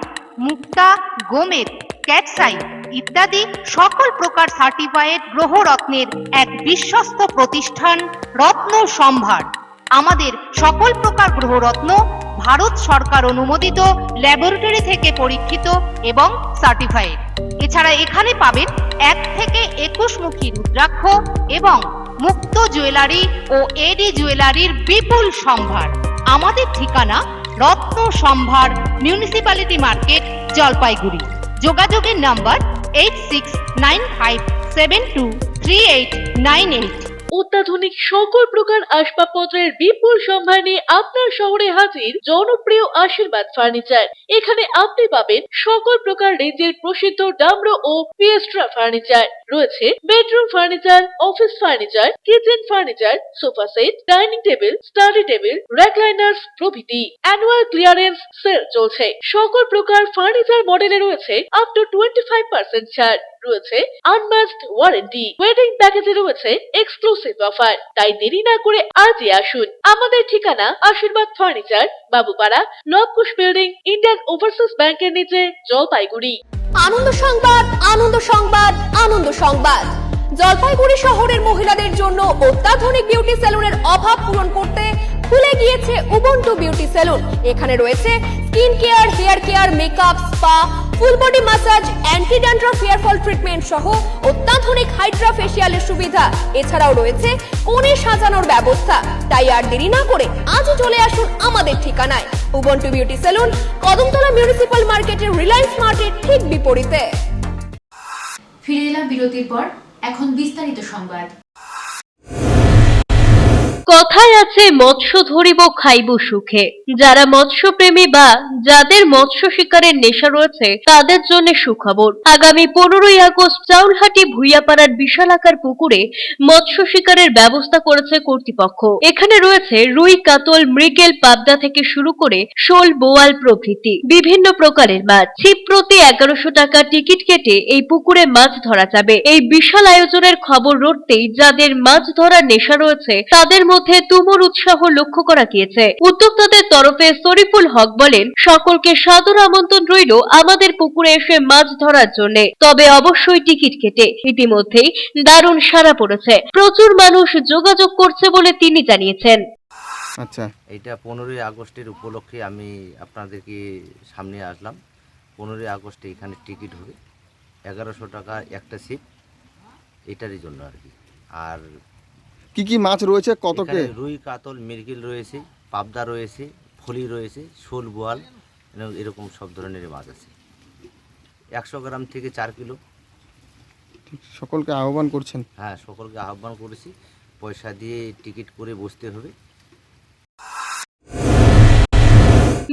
মুক্তা, গোমেদ, ক্যাটসাইট ইত্যাদি সকল প্রকার সার্টিফাইড গ্রহরত্নের এক বিশ্বস্ত প্রতিষ্ঠান রত্ন সম্ভার। আমাদের সকল প্রকার গ্রহরত্ন ভারত সরকার অনুমোদিত ল্যাবরেটরি থেকে পরীক্ষিত এবং সার্টিফাইড। এছাড়া এখানে পাবেন 1 থেকে 21 মুখী রুদ্রাক্ষ এবং মুক্ত জুয়েলারি ও এডি জুয়েলারির বিপুল সম্ভার। আমাদের ঠিকানা রত্ন সম্ভার, মিউনিসিপ্যালিটি মার্কেট, জলপাইগুড়ি। যোগাযোগের নাম্বার 8695723898। অত্যাধুনিক সকল প্রকার আসবাবপত্রের বিপুল সম্ভার নিয়ে আপনার শহরে হাজির জনপ্রিয় আশীর্বাদ ফার্নিচার। এখানে আপনি পাবেন সকল প্রকার রেঞ্জের প্রসিদ্ধ ডামরো ও পিয়েস্ট্রা ফার্নিচার। রয়েছে bedroom furniture, office furniture, kitchen furniture, sofa set, dining table, study table, recliners প্রভৃতি। অ্যানুয়াল ক্লিয়ারেন্স সেল চলছে। সকল প্রকার ফার্নিচার মডেলে রয়েছে আপ টু 25% ছাড়। রয়েছে আনমাস্কড ওয়ারেন্টি। ওয়েডিং প্যাকেজে রয়েছে এক্সক্লুসিভ অফার। তাই দেরি না করে আজই আসুন। আমাদের ঠিকানা Ashirwad furniture, Babupara, Nabakush building, Indian overseas ব্যাংকের নিচে, জলপাইগুড়ি। আনন্দ সংবাদ, আনন্দ সংবাদ, আনন্দ সংবাদ। জলপাইগুড়ি শহরের মহিলাদের জন্য অত্যাধুনিক বিউটি সেলুনের অভাব পূরণ করতে খুলে গিয়েছে উবুন্টু বিউটি সেলুন। এখানে রয়েছে skin care, hair care, makeup, spa, full body massage, anti dandruff hair fall treatment সহ অত্যাধুনিক হাইড্রা ফেসিয়ালের সুবিধা। এছাড়াও রয়েছে কোণে সাজানোর ব্যবস্থা। তাই আর দেরি না করে আজই চলে আসুন আমাদের ঠিকানায় Ubuntu beauty salon, Kadamtala municipal মার্কেটের রিলায়েন্স মার্কেট ঠিক বিপরীতে। ফিরে এলাম বিরতির পর। এখন বিস্তারিত সংবাদ। কথায় আছে মৎস্য ধরিব খাইব সুখে। যারা মৎস্যপ্রেমী বা যাদের মৎস্য শিকারের নেশা রয়েছে তাদের জন্য সুখবর। আগামী 15ই আগস্ট চাউলহাটি ভুইয়াপাড়ার বিশালাকার পুকুরে মৎস্য শিকারের ব্যবস্থা করেছে কর্তৃপক্ষ। এখানে রয়েছে রুই, কাতল, মৃগেল, পাবদা থেকে শুরু করে শোল, বোয়াল প্রভৃতি বিভিন্ন প্রকারের মাছ। ছিপ প্রতি 1100 টাকা টিকিট কেটে এই পুকুরে মাছ ধরা যাবে। এই বিশাল আয়োজনের খবর রটতেই যাদের মাছ ধরার নেশা রয়েছে তাদের মধ্যে তুমুল উৎসাহ লক্ষ্য করা গিয়েছে। উদ্যোক্তাদের তরফে শরীফুল হক বলেন, সকলকে সাদর আমন্ত্রণ রইল আমাদের পুকুরে এসে মাছ ধরার জন্য, তবে অবশ্যই টিকিট কেটে। ইতিমধ্যেই দারুণ সাড়া পড়েছে, প্রচুর মানুষ যোগাযোগ করছে বলে তিনি জানিয়েছেন। আচ্ছা, এটা 15ই আগস্টের উপলক্ষে আমি আপনাদেরকে সামনে আসলাম। 15ই আগস্টে এখানে টিকিট হবে 1100 টাকা একটা সিট, এটারই জন্য আর কি। আর কি কি মাছ রয়েছে, কতকে? রুই, কাতল, মৃগেল রয়েছে, পাবদা রয়েছে, ফলি রয়েছে, শোল, বোয়াল, এরকম সব ধরনের মাছ আছে। 100 গ্রাম থেকে 4 কিলো। সকলকে আহ্বান করছেন? হ্যাঁ, সকলকে আহ্বান করেছি, পয়সা দিয়ে টিকিট করে বসতে হবে।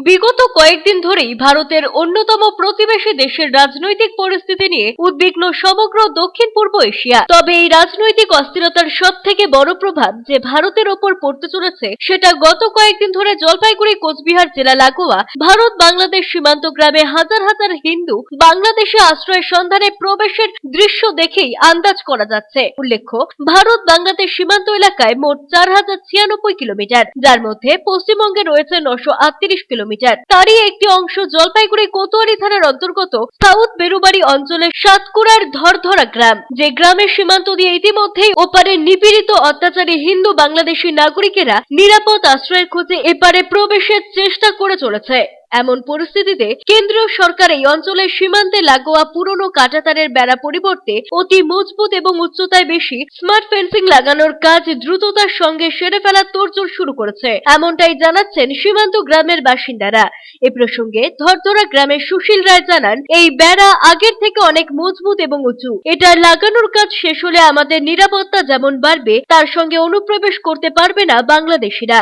বিগত কয়েকদিন ধরেই ভারতের অন্যতম প্রতিবেশী দেশের রাজনৈতিক পরিস্থিতি নিয়ে উদ্বিগ্ন সমগ্র দক্ষিণ পূর্ব এশিয়া। তবে এই রাজনৈতিক অস্থিরতার সবথেকে বড় প্রভাব যে ভারতের ওপর পড়তে চলেছে, সেটা গত কয়েকদিন ধরে জলপাইগুড়ি কোচবিহার জেলা লাগোয়া ভারত বাংলাদেশ সীমান্ত গ্রামে হাজার হাজার হিন্দু বাংলাদেশে আশ্রয়ের সন্ধানে প্রবেশের দৃশ্য দেখেই আন্দাজ করা যাচ্ছে। উল্লেখ্য, ভারত বাংলাদেশ সীমান্ত এলাকায় মোট 4096 কিলোমিটার, যার মধ্যে পশ্চিমবঙ্গে রয়েছে 938 কিলোমিটার। তারই একটি অংশ জলপাইগুড়ি কোতোয়ালি থানার অন্তর্গত সাউথ বেরুবাড়ি অঞ্চলের সাতকুড়ার ধরধরা গ্রাম, যে গ্রামের সীমান্ত দিয়ে ইতিমধ্যেই ওপারে নিপীড়িত অত্যাচারী হিন্দু বাংলাদেশী নাগরিকেরা নিরাপদ আশ্রয়ের খোঁজে এপারে প্রবেশের চেষ্টা করে চলেছে। এমন পরিস্থিতিতে কেন্দ্রীয় সরকার এই অঞ্চলের সীমান্তে লাগোয়া পুরনো কাঁটাতারের বেড়া পরিবর্তে অতি মজবুত এবং উচ্চতায় বেশি স্মার্ট ফেন্সিং লাগানোর কাজ দ্রুততার সঙ্গে সেরে ফেলার তোড়জোড় শুরু করেছে, এমনটাই জানাচ্ছেন সীমান্ত গ্রামের বাসিন্দারা। এ প্রসঙ্গে ধরধরা গ্রামের সুশীল রায় জানান, এই বেড়া আগের থেকে অনেক মজবুত এবং উঁচু। এটা লাগানোর কাজ শেষ হলে আমাদের নিরাপত্তা যেমন বাড়বে, তার সঙ্গে অনুপ্রবেশ করতে পারবে না বাংলাদেশিরা।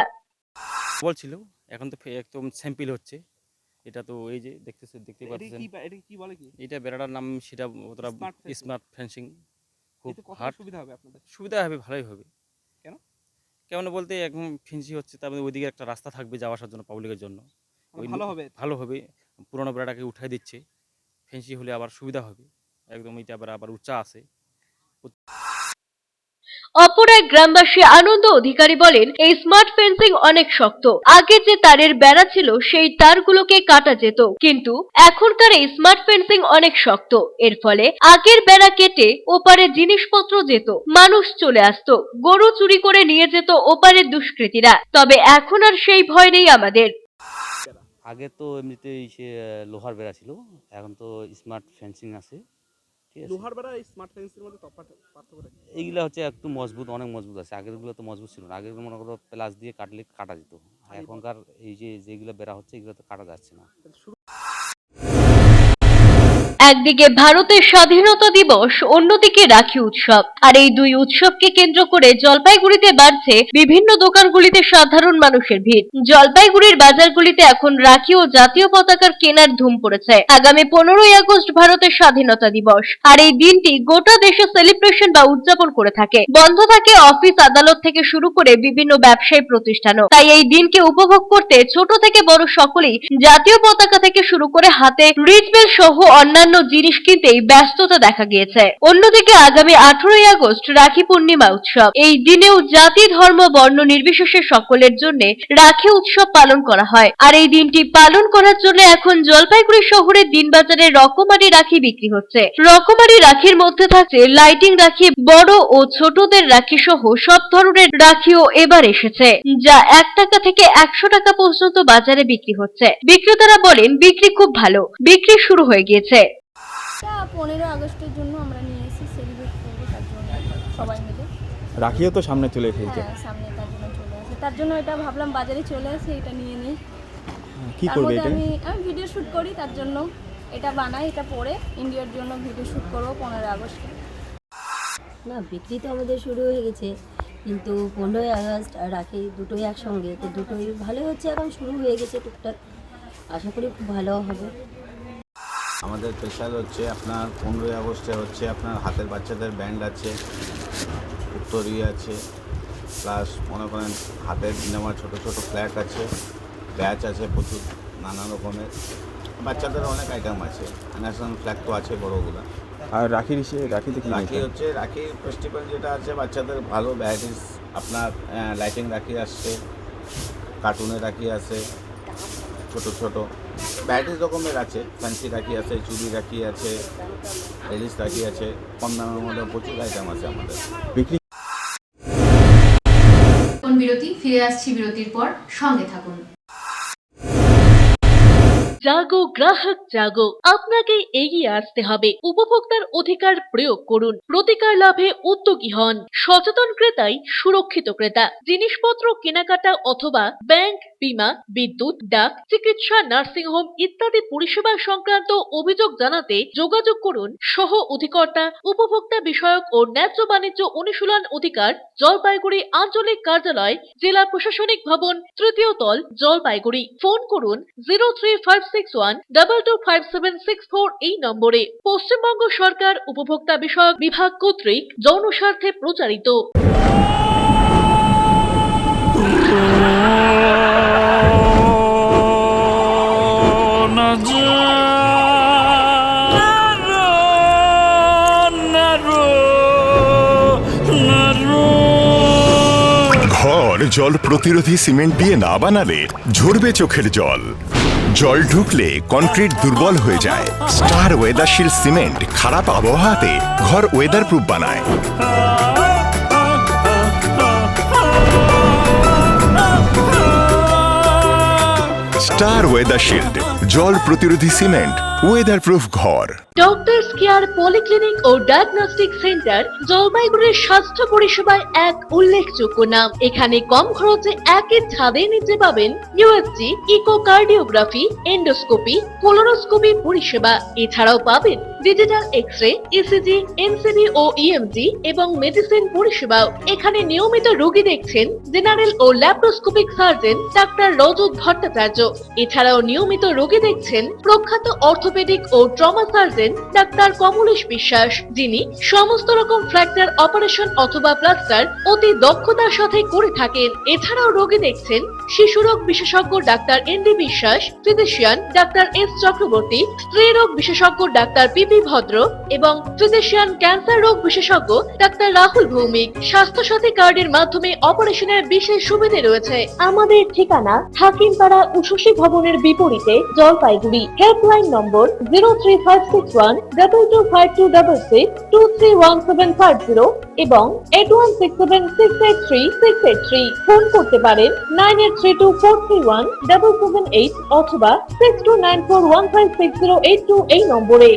বলছিল এখন তো একদম স্যাম্পল হচ্ছে। এটা তো এই যে দেখতে পাচ্ছেন, এটা বেড়াটার নাম সেটা স্মার্ট ফেন্সিং। খুব সুবিধা হবে আপনাদের? সুবিধা হবে, ভালোই হবে। কেন বলতে এখন ফেন্সি হচ্ছে, তার মধ্যে ওইদিকে একটা রাস্তা থাকবে যাওয়া আসার জন্য, পাবলিকের জন্য ভালো হবে। পুরোনো বেড়াটাকে উঠাই দিচ্ছে, ফেন্সি হলে আবার সুবিধা হবে একদম। এটা আবার উঁচা আছে। অপর এক গ্রামবাসী আনন্দ অধিকারী বলেন, এই স্মার্ট ফেন্সিং অনেক শক্ত। আগে যে তারের বেড়া ছিল সেই তারগুলোকে কাটা যেত, কিন্তু এখনকার এই স্মার্ট ফেন্সিং অনেক শক্ত। এর ফলে আগের বেড়া কেটে ওপারে জিনিসপত্র যেত, মানুষ চলে আসতো, গরু চুরি করে নিয়ে যেত ওপারের দুষ্কৃতীরা। তবে এখন আর সেই ভয় নেই আমাদের। আগে তো এমনিতে সে লোহার বেড়া ছিল, এখন তো স্মার্ট ফেন্সিং আছে। লোহার বেড়া স্মার্ট ফেন্সিংয়ের মধ্যে পার্থক্য? এইগুলো হচ্ছে একটু মজবুত, অনেক মজবুত আছে। আগেরগুলো তো মজবুত ছিল না, আগের মনে করো প্লাস দিয়ে কাটলে কাটা যেত। এখনকার এই যেগুলো বেড়া হচ্ছে, এগুলো তো কাটা যাচ্ছে না। একদিকে ভারতের স্বাধীনতা দিবস, অন্যদিকে রাখি উৎসব। আর এই দুই উৎসবকে কেন্দ্র করে জলপাইগুড়িতে বাড়ছে বিভিন্ন দোকানগুলিতে সাধারণ মানুষের ভিড়। জলপাইগুড়ির বাজারগুলিতে এখন রাখি ও জাতীয় পতাকার কেনার ধুম পড়েছে। আগামী 15ই আগস্ট ভারতের স্বাধীনতা দিবস, আর এই দিনটি গোটা দেশে সেলিব্রেশন বা উদযাপন করে থাকে। বন্ধ থাকে অফিস আদালত থেকে শুরু করে বিভিন্ন ব্যবসায়ী প্রতিষ্ঠানও। তাই এই দিনকে উপভোগ করতে ছোট থেকে বড় সকলেই জাতীয় পতাকা থেকে শুরু করে হাতে রিচবেল সহ অন্যান্য জিনিস কিনতেই ব্যস্ততা দেখা গিয়েছে। অন্যদিকে আগামী 18ই আগস্ট রাখি পূর্ণিমা উৎসব। এই দিনেও জাতি, ধর্ম, বর্ণ নির্বিশেষে সকলের জন্য রাখি উৎসব পালন করা হয়। আর এই দিনটি পালন করার জন্য এখন জলপাইগুড়ি শহরের দিনবাজারে রকমারি রাখি বিক্রি হচ্ছে। রকমারি রাখির মধ্যে থাকছে লাইটিং রাখি, বড় ও ছোটদের রাখি সহ সব ধরনের রাখিও এবার এসেছে, যা 1 টাকা থেকে 100 টাকা পর্যন্ত বাজারে বিক্রি হচ্ছে। বিক্রেতারা বলেন, বিক্রি খুব ভালো, বিক্রি শুরু হয়ে গিয়েছে। 15 আগস্টের জন্য আমরা নিয়ে এসেছি, সেলিব্রেট করবো তার জন্য সবাই মিলে। রাখিও তো সামনে চলে এসেছে। হ্যাঁ, সামনে তার জন্য চলে আসে, তার জন্য এটা ভাবলাম বাজারে চলে আসে, এটা নিয়ে নিই। কি করবে এটা? আমি ভিডিও শুট করি, তার জন্য এটা বানাই, এটা পরে ইন্ডিয়ার জন্য ভিডিও শুট করবো 15 আগস্টে। না, বিক্রি তো আমাদের শুরু হয়ে গেছে, কিন্তু 15ই আগস্ট আর রাখি দুটোই একসঙ্গে, তো দুটোই ভালো হচ্ছে, এখন শুরু হয়ে গেছে টুকটাক। আশা করি খুব ভালো হবে। আমাদের স্পেশাল হচ্ছে আপনার 15ই আগস্টে হচ্ছে আপনার হাতের বাচ্চাদের ব্যান্ড আছে, উত্তরী আছে, প্লাস মনে করেন হাতের নেওয়া ছোটো ছোটো ফ্ল্যাট আছে, ব্যাচ আছে প্রচুর নানা রকমের। বাচ্চাদের অনেক আইটেম আছে, ন্যাশনাল ফ্ল্যাগ তো আছে বড়োগুলো। আর রাখিতে কি রাখি হচ্ছে রাখি ফেস্টিভ্যাল যেটা আছে, বাচ্চাদের ভালো ভ্যারাইটিস আপনার লাইটিং রাখি আসছে, কার্টুনে রাখি আছে, ছোট ছোট ভ্যারাইটিস রকমের আছে, ফ্যান্সি রাখি আছে, চুড়ি রাখি আছে, লেডিস রাখি আছে, কম দামের মধ্যে প্রচুর আইটেম আছে আমাদের। বিক্রি বিরতি, ফিরে আসছি বিরতির পর, সঙ্গে থাকুন। জাগো গ্রাহক জাগো, আপনাকে এগিয়ে আসতে হবে। উপভোক্তার অধিকার প্রয়োগ করুন, প্রতিকার লাভে উদ্যোগী হন। সচেতন ক্রেতাই সুরক্ষিত ক্রেতা। জিনিসপত্র কেনাকাটা অথবা ব্যাংক, বীমা, বিদ্যুৎ, ডাক, চিকিৎসা, নার্সিংহোম ইত্যাদি পরিষেবা সংক্রান্ত অভিযোগ জানাতে যোগাযোগ করুন সহ অধিকর্তা, উপভোক্তা বিষয়ক ও ন্যায্য বাণিজ্য অনুশীলন অধিকার, জলপাইগুড়ি আঞ্চলিক কার্যালয়, জেলা প্রশাসনিক ভবন, 3য় তল, জলপাইগুড়ি। ফোন করুন 03561225764 এই নম্বরে। পশ্চিমবঙ্গ সরকার উপভোক্তা বিষয়ক বিভাগ কর্তৃক জনস্বার্থে প্রচারিত। ঘর জল প্রতিরোধী সিমেন্ট দিয়ে না বানালে ঝরবে চোখের জল। জল ঢুকলে কনক্রিট দুর্বল হয়ে যায়। স্টার ওয়েদারশিল সিমেন্ট খারাপ আবহাওয়াতে ঘর ওয়েদার প্রুফ বানায়। স্টার ওয়েদারশিল্ড জল প্রতিরোধী সিমেন্ট, ওয়েদার প্রুফ ঘর। ডক্টরস কেয়ার পলিক্লিনিক ও ডায়াগনস্টিক সেন্টার জলপাইগুড়ির স্বাস্থ্য পরিষেবায় এক উল্লেখযোগ্য নাম। এখানে কম খরচে একই ছাদের নিচে পাবেন ইউএসজি, ইকোকার্ডিওগ্রাফি, এন্ডোস্কোপি, কোলোনোস্কোপি পরিষেবা। এছাড়াও পাবেন ডিজিটাল এক্স-রে, ইসিজি, এনসিবি ও ইএমজি এবং মেডিসিন পরিষেবাও। এখানে নিয়মিত রোগী দেখছেন জেনারেল ও ল্যাপ্রোস্কোপিক সার্জন ডাক্তার রজত ভট্টাচার্য। এছাড়াও নিয়মিত রোগী দেখছেন প্রখ্যাত অর্থোপেডিক ও ট্রমা সার্জন ডাক্তার কমলেশ বিশ্বাস, যিনি সমস্ত রকম ফ্র্যাকচার অপারেশন অথবা প্লাস্টার অতি দক্ষতার সাথে করে থাকেন। এছাড়াও রোগী দেখছেন শিশুরোগ বিশেষজ্ঞ ডাক্তার এনডি বিশ্বাস, ফিজিশিয়ান ডাক্তার এস চক্রবর্তী, স্ত্রী রোগ বিশেষজ্ঞ ডাক্তার পিপি ভদ্র এবং ফিজিশিয়ান ক্যান্সার রোগ বিশেষজ্ঞ ডাক্তার রাহুল ভৌমিক। স্বাস্থ্য সাথী কার্ডের মাধ্যমে অপারেশনের বিশেষ সুবিধে রয়েছে। আমাদের ঠিকানা হাকিমপাড়া উষসী ভবনের বিপরীতে, জলপাইগুড়ি। হেল্পলাইন নম্বর 03561225266, 231750 এবং 8167683683। ফোন করতে পারেন 9832431778 অথবা 6294156082 এই নম্বরে।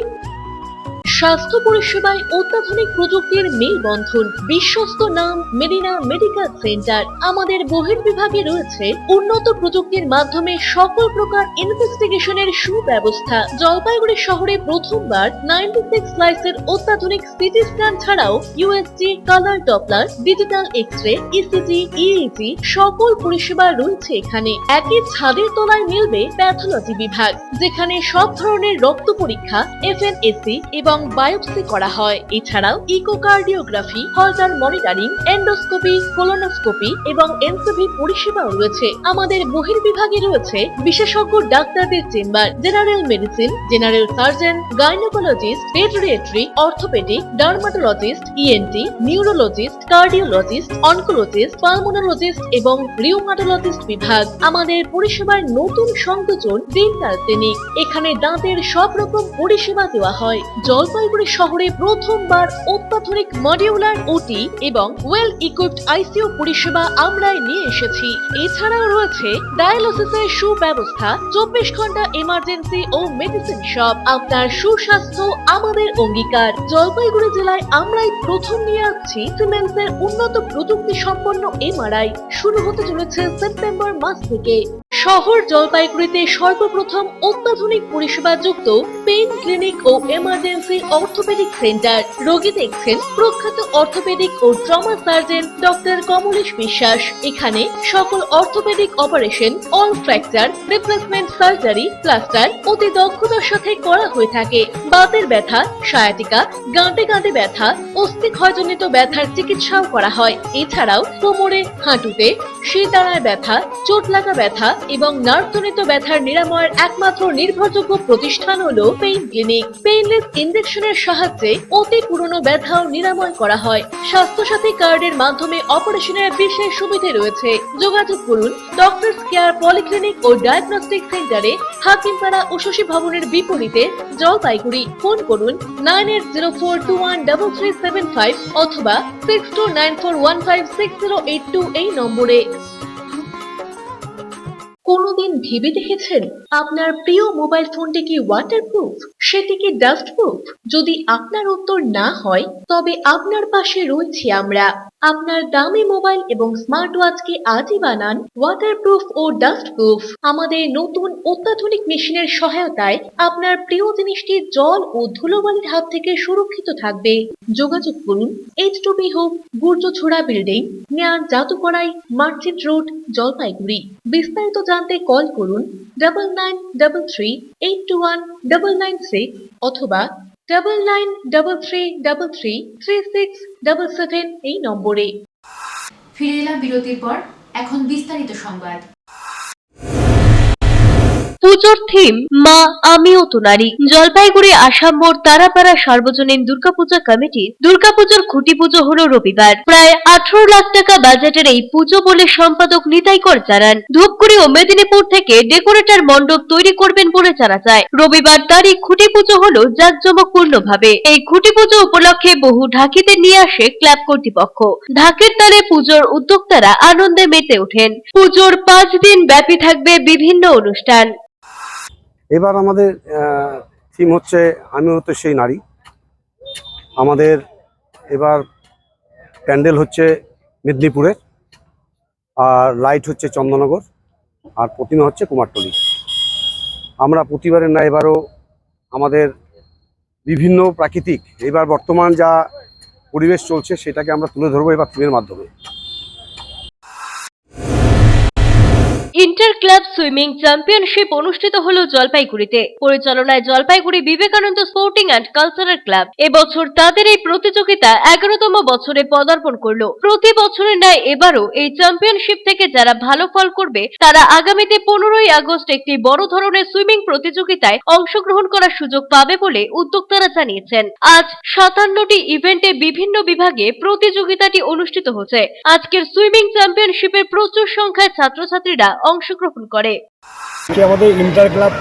স্বাস্থ্য পরিষেবায় অত্যাধুনিক প্রযুক্তির মেলবন্ধন, বিশ্বস্ত নাম মেরিনা মেডিকেল সেন্টার। আমাদের বহির্বিভাগে রয়েছে উন্নত প্রযুক্তির মাধ্যমে সকল প্রকার ইনভেস্টিগেশনের সুব্যবস্থা। জলপাইগুড়ি শহরে প্রথমবার 96 স্লাইসের অত্যাধুনিক সিটি স্ক্যান ছাড়াও USG, colour Doppler, digital X-ray, ECG, EEG সকল পরিষেবা রয়েছে এখানে। একই ছাদের তলায় মিলবে প্যাথোলজি বিভাগ, যেখানে সব ধরনের রক্ত পরীক্ষা, এফএনএসি এবং বায়োপসি করা হয়। এছাড়াও ইকোকার্ডিওগ্রাফি, হলটার মনিটরিং, এন্ডোস্কোপি, কোলোনোস্কোপি এবং এনসিবি পরিষেবাও রয়েছে। আমাদের বহির্বিভাগে রয়েছে বিশেষজ্ঞ ডাক্তারদের chamber, general medicine, general surgeon, gynaecologist, পেডিয়াট্রি, orthopaedic, dermatologist, ENT, neurologist, cardiologist, oncologist, pulmonologist এবং রিউমাটোলজিস্ট বিভাগ। আমাদের পরিষেবার নতুন সংযোজন ডেন্টাল ক্লিনিক। এখানে দাঁতের সব রকম পরিষেবা দেওয়া হয়। জলপাইগুড়ি শহরে প্রথমবার অত্যাধুনিক মডিউলার ওটি এবং ওয়েল ইকুইপড আইসিইউ পরিষেবা আমরাই নিয়ে এসেছি। এছাড়াও রয়েছে ডায়ালিসিসের সুব্যবস্থা, 24 ঘন্টা এমার্জেন্সি ও মেডিসিন শপ। আপনার সুস্বাস্থ্য আমাদের অঙ্গীকার। জলপাইগুড়ি জেলায় আমরাই প্রথম নিয়ে আসছি সিমেন্সের উন্নত প্রযুক্তি সম্পন্ন এমআরআই। শুরু হতে চলেছে সেপ্টেম্বর মাস থেকে। শহর জলপাইগুড়িতে সর্বপ্রথম অত্যাধুনিক পরিষেবা যুক্ত পেইন ক্লিনিক ও এমার্জেন্সি অর্থোপেডিক সেন্টার। রোগী দেখছেন প্রখ্যাত অর্থোপেডিক ও ট্রমা সার্জন ডক্টর কমলেশ বিশ্বাস। এখানে সকল orthopaedic operation, all fracture, replacement surgery, plaster অতি দক্ষতার সাথে করা হয়ে থাকে। বাতের ব্যথা, সায়াটিকা, গাঁটে গাঁটে ব্যথা, অস্থিক্ষয়জনিত ব্যথার চিকিৎসাও করা হয়। এছাড়াও কোমরে, হাঁটুতে, শিরদাঁড়ায় ব্যথা, চোট লাগা ব্যথা এবং নার্ভজনিত ব্যথার নিরাময়ের একমাত্র নির্ভরযোগ্য প্রতিষ্ঠান হলো পেইন ক্লিনিক। পেইনলেস ইনজেকশনের সাহায্যে অতি পুরনো ব্যথাও নিরাময় করা হয়। স্বাস্থ্যসাথী কার্ডের মাধ্যমে অপারেশনের বিশেষ সুবিধা রয়েছে। যোগাযোগ করুন ডক্টরস কেয়ার পলিক্লিনিক ও ডায়াগনস্টিক সেন্টারে, হাকিমপাড়া ও শশী ভবনের বিপরীতে, জলপাইগুড়ি। ফোন করুন 9804213375 অথবা 6294156082 এই নম্বরে। কোনদিন ভেবে দেখেছেন আপনার প্রিয় মোবাইল ফোনটি কি ওয়াটারপ্রুফ, সেটি কি ডাস্টপ্রুফ? যদি আপনার উত্তর না হয় তবে আপনার পাশে রয়েছি আমরা। আপনার দামি মোবাইল এবং স্মার্ট ওয়াচকে আজই বানান ওয়াটারপ্রুফ ও ডাস্টপ্রুফ। আমাদের নতুন অত্যাধুনিক মেশিনের সহায়তায় আপনার প্রিয় জিনিসটি জল ও ধুলোবালির হাত থেকে সুরক্ষিত থাকবে। যোগাযোগ করুন H2B hope, Gurjachhara building, near জাদুকড়াই, মার্চেন্ট রোড, জলপাইগুড়ি। বিস্তারিত জানতে কল করুন 9933821996 অথবা 9933333677 এই নম্বরে। ফিরে এলাম বিরতির পর, এখন বিস্তারিত সংবাদ। পুজোর থিম মা আমিও তো নারী। জলপাইগুড়ি আসাম মোড় তারাপাড়া সার্বজনীন দুর্গাপূজা কমিটির দুর্গাপুজোর খুঁটি পুজো হলো রবিবার। প্রায় 18 লাখ টাকা বাজেটের এই পুজো বলে সম্পাদক নিতাই কর জানান। ধূপগুড়ি ও মেদিনীপুর থেকে ডেকোরেটর মণ্ডপ তৈরি করবেন বলে জানা যায়। রবিবার তারই খুঁটি পুজো হলো জাঁকজমকপূর্ণ ভাবে। এই খুঁটি পুজো উপলক্ষে বহু ঢাকিতে নিয়ে আসে ক্লাব কর্তৃপক্ষ। ঢাকের তালে পুজোর উদ্যোক্তারা আনন্দে মেতে ওঠেন। পুজোর 5 দিন ব্যাপী থাকবে বিভিন্ন অনুষ্ঠান। এবার আমাদের থিম হচ্ছে আমিও তো সেই নারী। আমাদের এবার প্যান্ডেল হচ্ছে মেদিনীপুরের, আর লাইট হচ্ছে চন্দননগর, আর প্রতিমা হচ্ছে কুমারটুলি। আমরা প্রতিবারের না এবারও আমাদের বিভিন্ন প্রাকৃতিক এবার বর্তমান যা পরিবেশ চলছে সেটাকে আমরা তুলে ধরবো এবার থিমের মাধ্যমে। ইন্টার ক্লাব সুইমিং চ্যাম্পিয়নশিপ অনুষ্ঠিত হলো জলপাইগুড়িতে। পরিচালনায় Jalpaiguri Vivekananda sporting and cultural club. এবছর তাদের এই প্রতিযোগিতা 11তম বছরে পদার্পণ করলো। প্রতি বছরের ন্যায় এবারও এই চ্যাম্পিয়নশিপ থেকে যারা ভালো ফল করবে তারা আগামীতে 15ই আগস্ট একটি বড় ধরনের সুইমিং প্রতিযোগিতায় অংশগ্রহণ করার সুযোগ পাবে বলে উদ্যোক্তারা জানিয়েছেন। আজ 57টি ইভেন্টে বিভিন্ন বিভাগে প্রতিযোগিতাটি অনুষ্ঠিত হচ্ছে। আজকের সুইমিং চ্যাম্পিয়নশিপের প্রচুর সংখ্যায় ছাত্রছাত্রীরা অংশগ্রহণ করে। আমাদের ইন্টার ক্লাব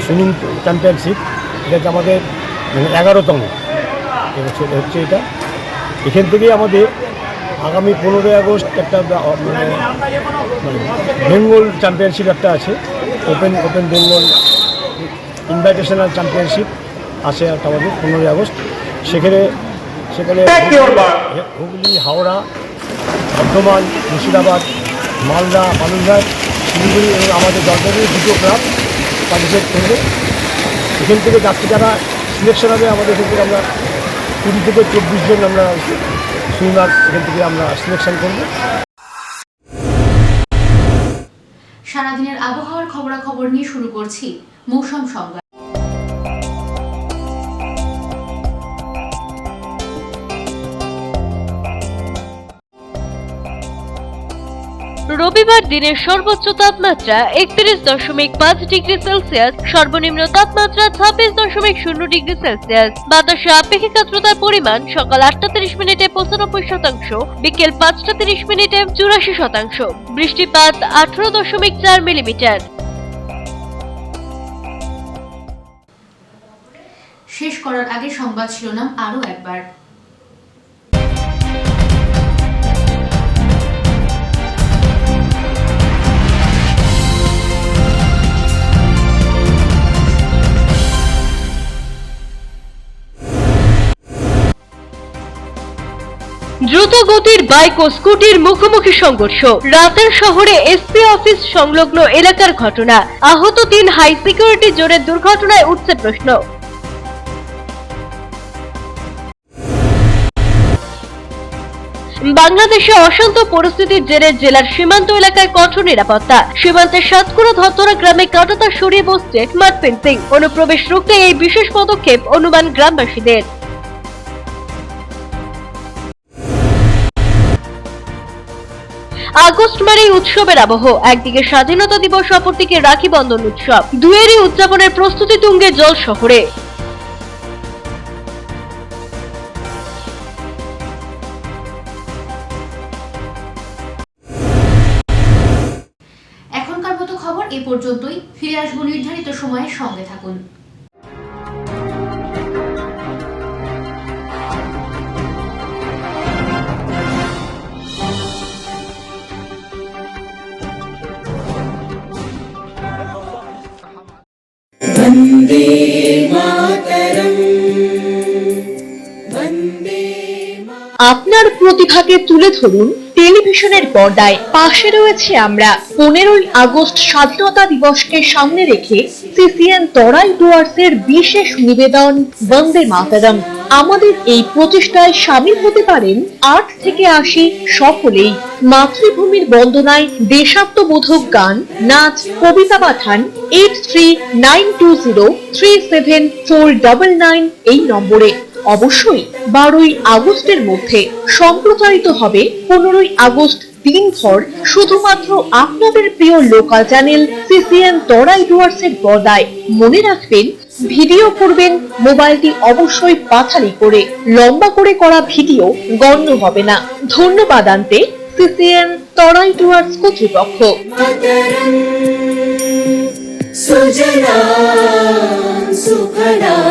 সুইমিং চ্যাম্পিয়নশিপ, এটা আমাদের 11তম হচ্ছে। এটা এখান থেকেই আমাদের আগামী 15ই আগস্ট একটা বেঙ্গল চ্যাম্পিয়নশিপ একটা আছে, ওপেন বেঙ্গল ইনভাইটেশনাল চ্যাম্পিয়নশিপ আছে একটা আমাদের 15ই আগস্ট। সেখানে হুগলি, হাওড়া, বর্ধমান, মুর্শিদাবাদ, মালদা, বালুরঘাট, শিলিগুড়ি এবং আমাদের জলপাইগুড়ি 2টো ক্লাব পার্টিসিপেট করবে। এখান থেকে যারা সিলেকশন হবে আমাদের এখান থেকে আমরা 20 থেকে 24 জন আমরা সুইমার এখান থেকে আমরা সিলেকশন করব। সারাদিনের আবহাওয়ার খবরাখবর নিয়ে শুরু করছি মৌসুম সংবাদ। রবিবার দিনের সর্বোচ্চ তাপমাত্রা 31.5 ডিগ্রি সেলসিয়াস, সর্বনিম্ন তাপমাত্রা 26.0 ডিগ্রি সেলসিয়াস। বাতাসে আপেক্ষিক আর্দ্রতার পরিমাণ সকাল 8:30 মিনিটে 95%, বিকেল 5:30 মিনিটে 84%। বৃষ্টিপাত 18.4 মিলিমিটার। শেষ করার আগে সংবাদ শিরোনাম আরো একবার। দ্রুত গতির বাইক ও স্কুটির মুখোমুখি সংঘর্ষ। রাতের শহরে এসপি অফিস সংলগ্ন এলাকার ঘটনা। আহত 3 হাই সিকিউরিটি জোনের দুর্ঘটনায় উঠছে প্রশ্ন। বাংলাদেশে অশান্ত পরিস্থিতির জেরে জেলার সীমান্ত এলাকায় কঠোর নিরাপত্তা। সীমান্তের সাতকুড়া ধতরা গ্রামে কাঁটাতার সরিয়ে বসছে স্মার্ট ফেন্সিং। অনুপ্রবেশ রুখতে এই বিশেষ পদক্ষেপ অনুমান গ্রামবাসীদের। আগস্ট মানেই উৎসবের আবহ। একদিকে স্বাধীনতা দিবস, অপরদিকে রাখি বন্ধন উৎসব। দুয়েরই উদযাপনের প্রস্তুতি তুঙ্গে জল শহরে। এখনকার মতো খবর এ পর্যন্তই। ফিরে আসবো নির্ধারিত সময়ের সঙ্গে থাকুন। वन्दे मातरम् वन्दे আপনার প্রতিভাকে তুলে ধরুন টেলিভিশনের পর্দায়। পাশে রয়েছে আমরা। 15ই আগস্ট স্বাধীনতা দিবসকে সামনে রেখে সিসিএন তরাই ডুয়ার্সের বিশেষ নিবেদন বন্দে মাতরম। আমাদের এই প্রচেষ্টায় সামিল হতে পারেন 8 থেকে 80 সকলেই। মাতৃভূমির বন্দনায় দেশাত্মবোধক গান, নাচ, কবিতা পাঠান 8392037499 এই নম্বরে। অবশ্যই 12ই আগস্টের মধ্যে। সম্প্রচারিত হবে 15ই আগস্ট দিনভর শুধুমাত্র আপনাদের প্রিয় লোকাল চ্যানেল সিসিএন তরাই ডুয়ার্সের পর্দায়। মনে রাখবেন, ভিডিও করবেন মোবাইলটি অবশ্যই পাথালি করে। লম্বা করে করা ভিডিও গণ্য হবে না। ধন্যবাদ আনতে সিসিএন তরাই ডুয়ার্স কর্তৃপক্ষ। सुजलां सुफलां